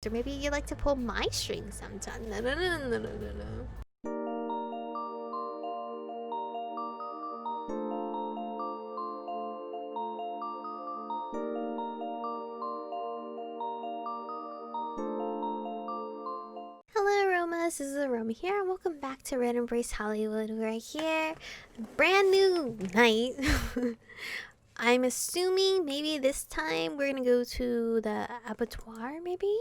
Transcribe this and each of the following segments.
Or maybe you like to pull my strings sometimes. No, no, no, no, no, no, no. Hello, Aromas. This is Aromie here, and welcome back to Red Embrace Hollywood. We're right here, brand new night. I'm assuming maybe this time we're gonna go to the abattoir, maybe?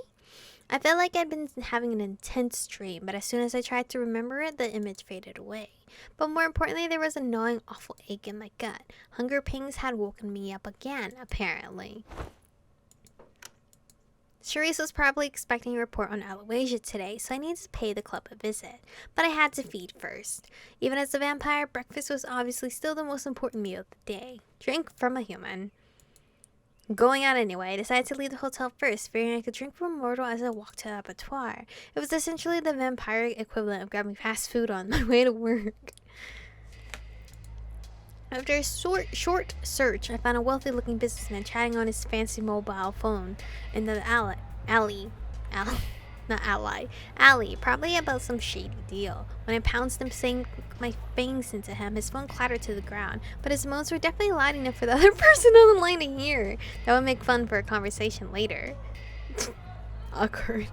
I felt like I'd been having an intense dream, but as soon as I tried to remember it, the image faded away. But more importantly, there was a gnawing, awful ache in my gut. Hunger pangs had woken me up again, apparently. Charisse was probably expecting a report on Aloysia today, so I needed to pay the club a visit. But I had to feed first. Even as a vampire, breakfast was obviously still the most important meal of the day. Drink from a human. Going out anyway, I decided to leave the hotel first, figuring I could drink from a mortal as I walked to the abattoir. It was essentially the vampire equivalent of grabbing fast food on my way to work. After a short search, I found a wealthy-looking businessman chatting on his fancy mobile phone in the alley, probably about some shady deal. When I pounced and sank my fangs into him, his phone clattered to the ground, but his moans were definitely loud enough for the other person on the line to hear. That would make fun for a conversation later. Awkward.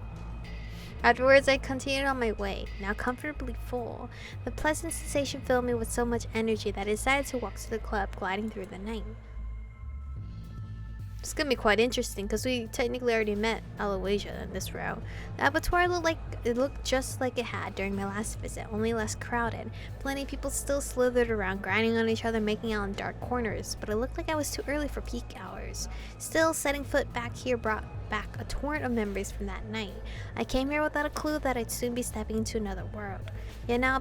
Afterwards, I continued on my way, now comfortably full. The pleasant sensation filled me with so much energy that I decided to walk to the club, gliding through the night. It's gonna be quite interesting because we technically already met Aloysia in this route. The abattoir looked just like it had during my last visit, only less crowded. Plenty of people still slithered around, grinding on each other, making out in dark corners, but it looked like I was too early for peak hours. Still, setting foot back here brought back a torrent of memories from that night. I came here without a clue that I'd soon be stepping into another world. Yet now,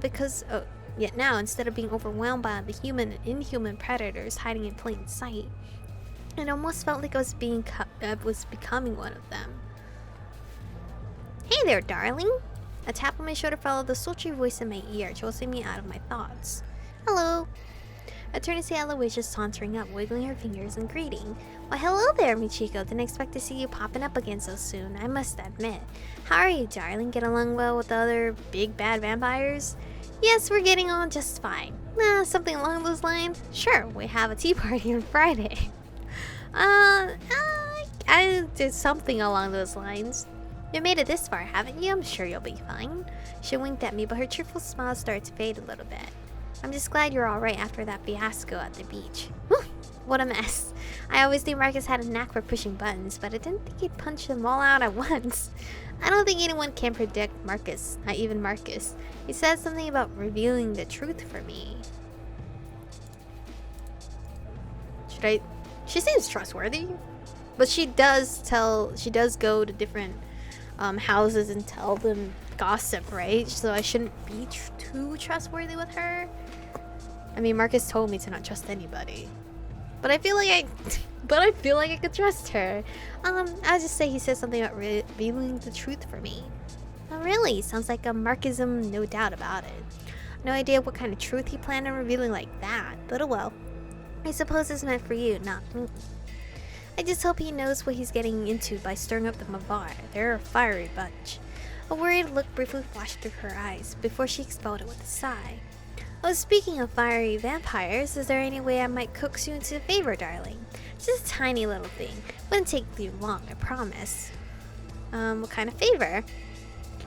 instead of being overwhelmed by the human and inhuman predators hiding in plain sight, it almost felt like I was becoming one of them. Hey there, darling! A tap on my shoulder followed the sultry voice in my ear, jolting me out of my thoughts. Hello! I turned to see Aloysia sauntering up, wiggling her fingers in greeting. Why, hello there, Michiko. Didn't expect to see you popping up again so soon, I must admit. How are you, darling? Get along well with the other big bad vampires? Yes, we're getting on just fine. Something along those lines? Sure, we have a tea party on Friday. I did something along those lines. You made it this far, haven't you? I'm sure you'll be fine. She winked at me, but her cheerful smile started to fade a little bit. I'm just glad you're alright after that fiasco at the beach. Whew, what a mess. I always knew Markus had a knack for pushing buttons, but I didn't think he'd punch them all out at once. I don't think anyone can predict Markus, not even Markus. He said something about revealing the truth for me. She seems trustworthy, but she does go to different houses and tell them gossip, right? So I shouldn't be too trustworthy with her. I mean, Markus told me to not trust anybody, but I feel like I could trust her. I'll just say he said something about revealing the truth for me. Oh, really? Sounds like a Markism, no doubt about it. No idea what kind of truth he planned on revealing like that, but oh well. I suppose it's meant for you, not me. I just hope he knows what he's getting into by stirring up the Mavar. They're a fiery bunch. A worried look briefly flashed through her eyes before she expelled it with a sigh. Oh, speaking of fiery vampires, is there any way I might coax you into a favor, darling? Just a tiny little thing. Wouldn't take you long, I promise. What kind of favor?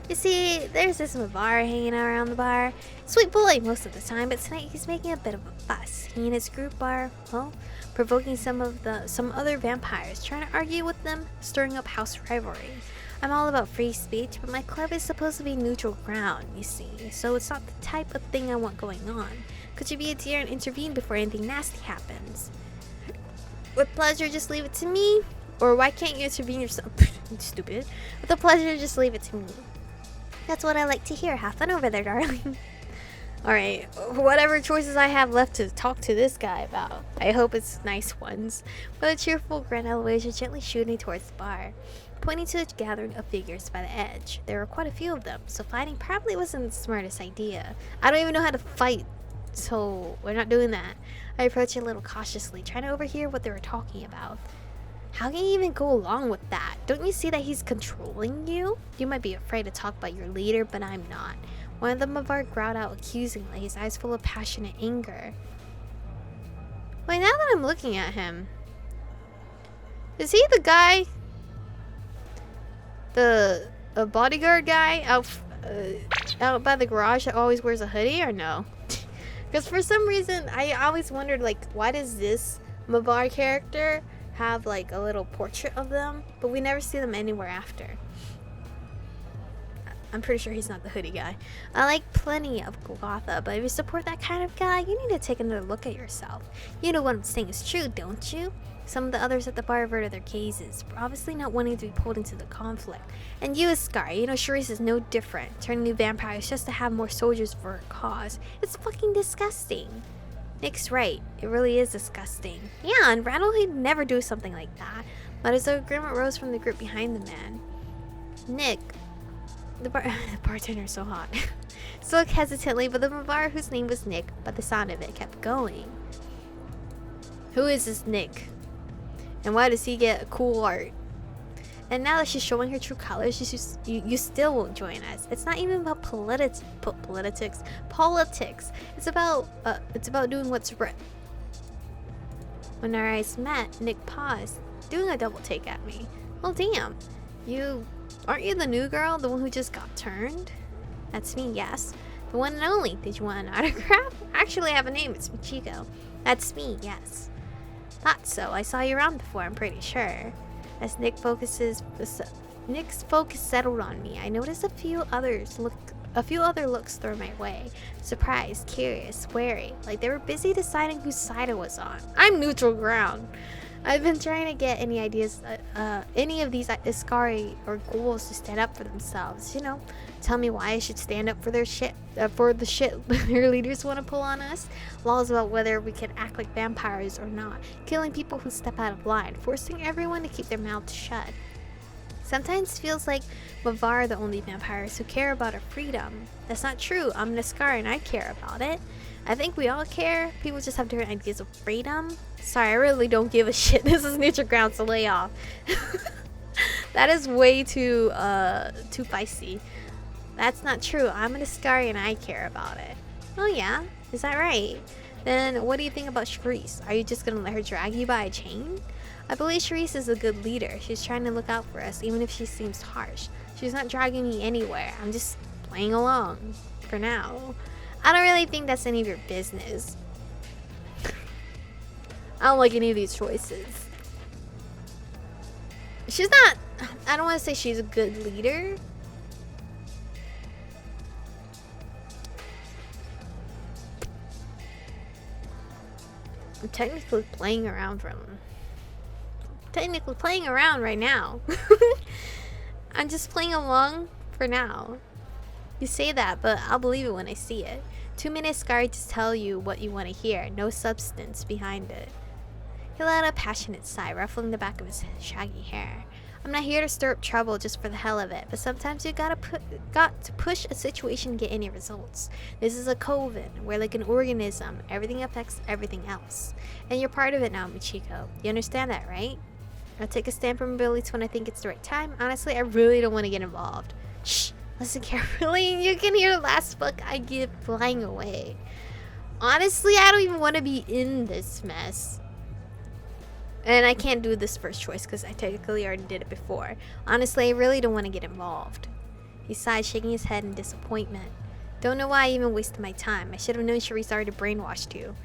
You see, there's this Mavar hanging out around the bar. Sweet boy most of the time, but tonight he's making a bit of a fuss. He and his group are, well, provoking some other vampires, trying to argue with them, stirring up house rivalry. I'm all about free speech, but my club is supposed to be neutral ground, you see, so it's not the type of thing I want going on. Could you be a dear and intervene before anything nasty happens? With pleasure, just leave it to me. Or why can't you intervene yourself? Stupid. With a pleasure, just leave it to me. That's what I like to hear. Have fun over there, darling. Alright, whatever choices I have left to talk to this guy about, I hope it's nice ones. With a cheerful grin, Aloysia gently shooed me towards the bar, pointing to a gathering of figures by the edge. There were quite a few of them, so fighting probably wasn't the smartest idea. I don't even know how to fight, so we're not doing that. I approached a little cautiously, trying to overhear what they were talking about. How can you even go along with that? Don't you see that he's controlling you? You might be afraid to talk about your leader, but I'm not. One of the Mavar growled out accusingly, his eyes full of passion and anger. Wait, now that I'm looking at him, is he the guy? The bodyguard guy out by the garage that always wears a hoodie, or no? Because for some reason, I always wondered, like, why does this Mavar character have like a little portrait of them, but we never see them anywhere after. I'm pretty sure he's not the hoodie guy. I like plenty of Golgotha, but if you support that kind of guy, you need to take another look at yourself. You know what I'm saying is true, don't you? Some of the others at the bar averted their gazes, obviously not wanting to be pulled into the conflict. And you, Scar, you know Charisse is no different, turning new vampires just to have more soldiers for her cause. It's fucking disgusting. Nick's right, it really is disgusting. Yeah, and Randall would never do something like that. But as though agreement rose from the group behind the man. Nick, the bartender's so hot. Spoke hesitantly, but the Mavar, whose name was Nick, by the sound of it, kept going. Who is this Nick? And why does he get cool art? And now that she's showing her true colors, you still won't join us. It's not even about politics. It's about doing what's right. When our eyes met, Nick paused, doing a double take at me. Well, damn. Aren't you the new girl? The one who just got turned? That's me, yes. The one and only. Did you want an autograph? Actually, I have a name. It's Michiko. That's me, yes. Thought so. I saw you around before, I'm pretty sure. As Nick's focus settled on me, I noticed a few other looks thrown my way. Surprised, curious, wary, like they were busy deciding whose side I was on. I'm neutral ground. I've been trying to get any ideas, any of these Iskari or ghouls to stand up for themselves. You know, tell me why I should stand up for their shit, for the shit their leaders want to pull on us. Laws about whether we can act like vampires or not. Killing people who step out of line. Forcing everyone to keep their mouths shut. Sometimes feels like Mavar are the only vampires who care about our freedom. That's not true. I'm an Iskari and I care about it. I think we all care. People just have different ideas of freedom. Sorry, I really don't give a shit. This is neutral ground, so lay off. That is way too feisty. That's not true. I'm an Iskari and I care about it. Oh yeah? Is that right? Then what do you think about Charisse? Are you just gonna let her drag you by a chain? I believe Charisse is a good leader. She's trying to look out for us, even if she seems harsh. She's not dragging me anywhere. I'm just playing along. For now. I don't really think that's any of your business. I don't like any of these choices. She's not... I don't want to say she's a good leader. I'm technically playing around right now. I'm just playing along for now. You say that, but I'll believe it when I see it. 2 minutes Scar to tell you what you want to hear. No substance behind it. He let out a passionate sigh, ruffling the back of his shaggy hair. I'm not here to stir up trouble just for the hell of it, but sometimes you got to push a situation to get any results. This is a coven. We're like an organism. Everything affects everything else. And you're part of it now, Michiko. You understand that, right? I'll take a stand from abilities when I think it's the right time. Honestly, I really don't want to get involved. Shh! Listen carefully. You can hear the last book I give flying away. Honestly, I don't even want to be in this mess. And I can't do this first choice because I technically already did it before. Honestly, I really don't want to get involved. He sighed, shaking his head in disappointment. Don't know why I even wasted my time. I should have known Charisse already brainwashed you.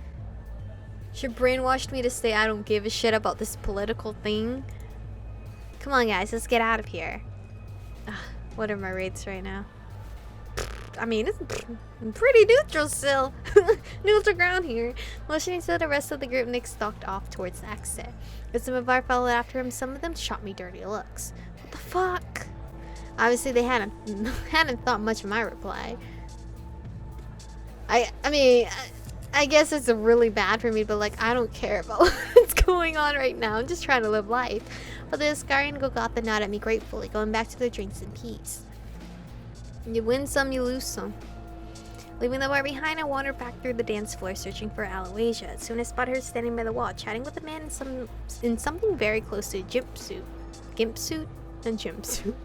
She brainwashed me to say I don't give a shit about this political thing. Come on, guys, let's get out of here. Ugh, what are my rates right now? I mean, it's pretty neutral still. Neutral ground here. Motioning to the rest of the group, Nick stalked off towards the exit. As some of our followed after him, some of them shot me dirty looks. What the fuck? Obviously, they hadn't thought much of my reply. I mean, I guess it's really bad for me, but like, I don't care about what's going on right now. I'm just trying to live life. But the Iskari and Golgotha nod at me gratefully, going back to their drinks in peace. You win some, you lose some. Leaving the bar behind, I wandered back through the dance floor searching for Aloysia. Soon I spotted her standing by the wall, chatting with a man in something very close to a gimp suit. Gimp suit? And gym suit.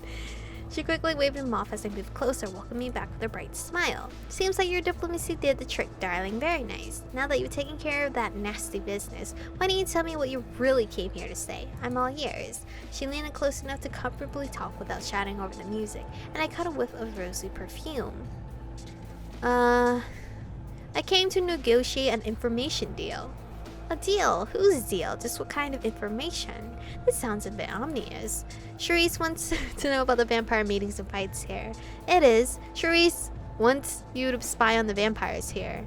She quickly waved him off as I moved closer, welcoming me back with a bright smile. Seems like your diplomacy did the trick, darling. Very nice. Now that you've taken care of that nasty business, why don't you tell me what you really came here to say? I'm all ears. She leaned in close enough to comfortably talk without shouting over the music, and I caught a whiff of rosy perfume. I came to negotiate an information deal. A deal? Whose deal? Just what kind of information? This sounds a bit ominous. Charisse wants to know about the vampire meetings and fights here. It is. Charisse wants you to spy on the vampires here.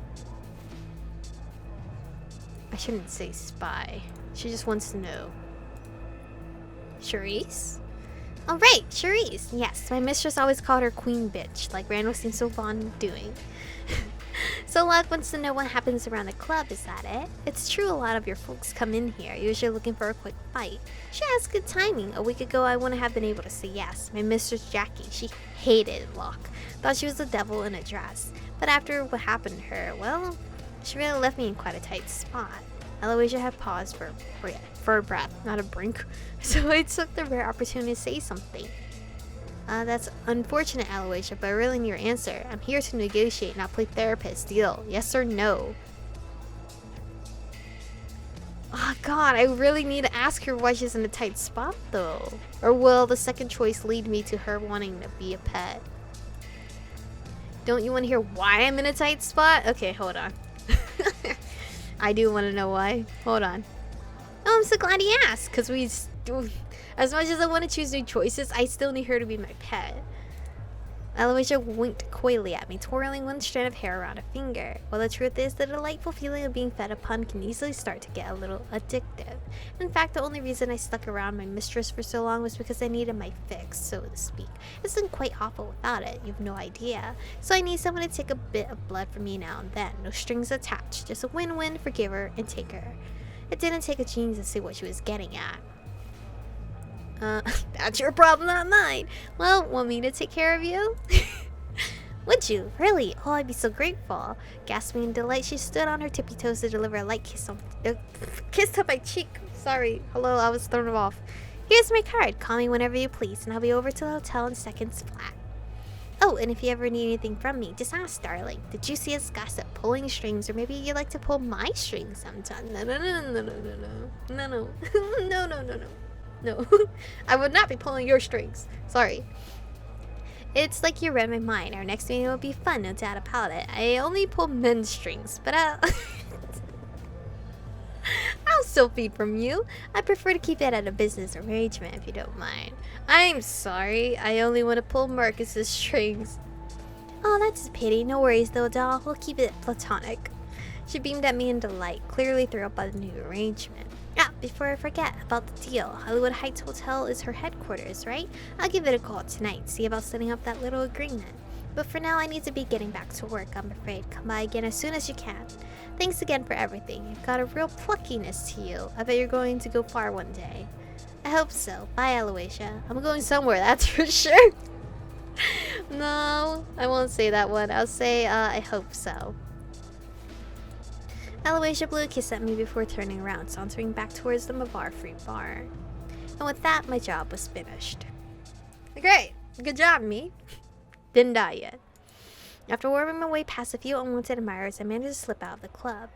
I shouldn't say spy. She just wants to know. Charisse? Oh right, Charisse. Yes, my mistress always called her queen bitch, like Randall seems so fond of doing. So Luck wants to know what happens around the club, is that it? It's true a lot of your folks come in here, usually looking for a quick fight. She has good timing. A week ago I wouldn't have been able to say yes. My mistress Jackie, she hated Locke. Thought she was a devil in a dress. But after what happened to her, well, she really left me in quite a tight spot. Aloysia had paused for a breath, not a brink. So I took the rare opportunity to say something. That's unfortunate, Aloysia, but I really need your answer. I'm here to negotiate, not play therapist. Deal. Yes or no? Oh god, I really need to ask her why she's in a tight spot, though. Or will the second choice lead me to her wanting to be a pet? Don't you want to hear why I'm in a tight spot? Okay, hold on. I do want to know why. Hold on. Oh, I'm so glad he asked, because as much as I want to choose new choices, I still need her to be my pet. Aloysia winked coyly at me, twirling one strand of hair around a finger. Well, the truth is, the delightful feeling of being fed upon can easily start to get a little addictive. In fact, the only reason I stuck around my mistress for so long was because I needed my fix, so to speak. It's been quite awful without it, you've no idea. So I need someone to take a bit of blood from me now and then. No strings attached, just a win-win for giver and taker. It didn't take a genius to see what she was getting at. That's your problem, not mine. Well, want me to take care of you? Would you? Really? Oh, I'd be so grateful. Gasping in delight, she stood on her tippy toes to deliver a light kiss on my cheek. Sorry. Hello, I was thrown off. Here's my card. Call me whenever you please, and I'll be over to the hotel in seconds flat. Oh, and if you ever need anything from me, just ask, darling. Did you see us gossip pulling strings, or maybe you'd like to pull my strings sometime? No, no, no, no, no, no, no, no, no, no, no, no, no. No, I would not be pulling your strings. Sorry. It's like you read my mind. Our next meeting will be fun, no doubt about it. I only pull men's strings, but I'll still feed from you. I prefer to keep it at a business arrangement, if you don't mind. I'm sorry. I only want to pull Marcus's strings. Oh, that's a pity. No worries, though, doll. We'll keep it platonic. She beamed at me in delight, clearly thrilled by the new arrangement. Ah, before I forget about the deal, Hollywood Heights Hotel is her headquarters, right? I'll give it a call tonight, see about setting up that little agreement. But for now, I need to be getting back to work, I'm afraid. Come by again as soon as you can. Thanks again for everything. You've got a real pluckiness to you. I bet you're going to go far one day. I hope so. Bye, Aloysia. I'm going somewhere, that's for sure. No, I won't say that one. I'll say, I hope so. Aloysia blew a kiss at me before turning around, sauntering back towards the Mavar-free bar. And with that, my job was finished. Great! Good job, me. Didn't die yet. After worming my way past a few unwanted admirers, I managed to slip out of the club.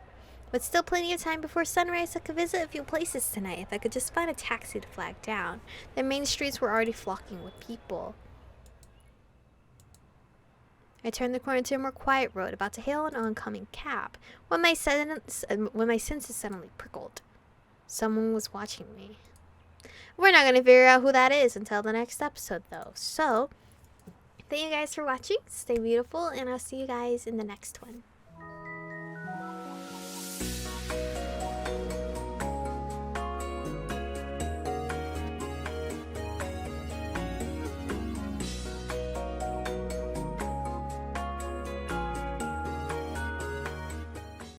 With still plenty of time before sunrise, I could visit a few places tonight if I could just find a taxi to flag down. The main streets were already flocking with people. I turned the corner to a more quiet road, about to hail an oncoming cab, when my senses suddenly prickled. Someone was watching me. We're not going to figure out who that is until the next episode, though. So, thank you guys for watching. Stay beautiful, and I'll see you guys in the next one.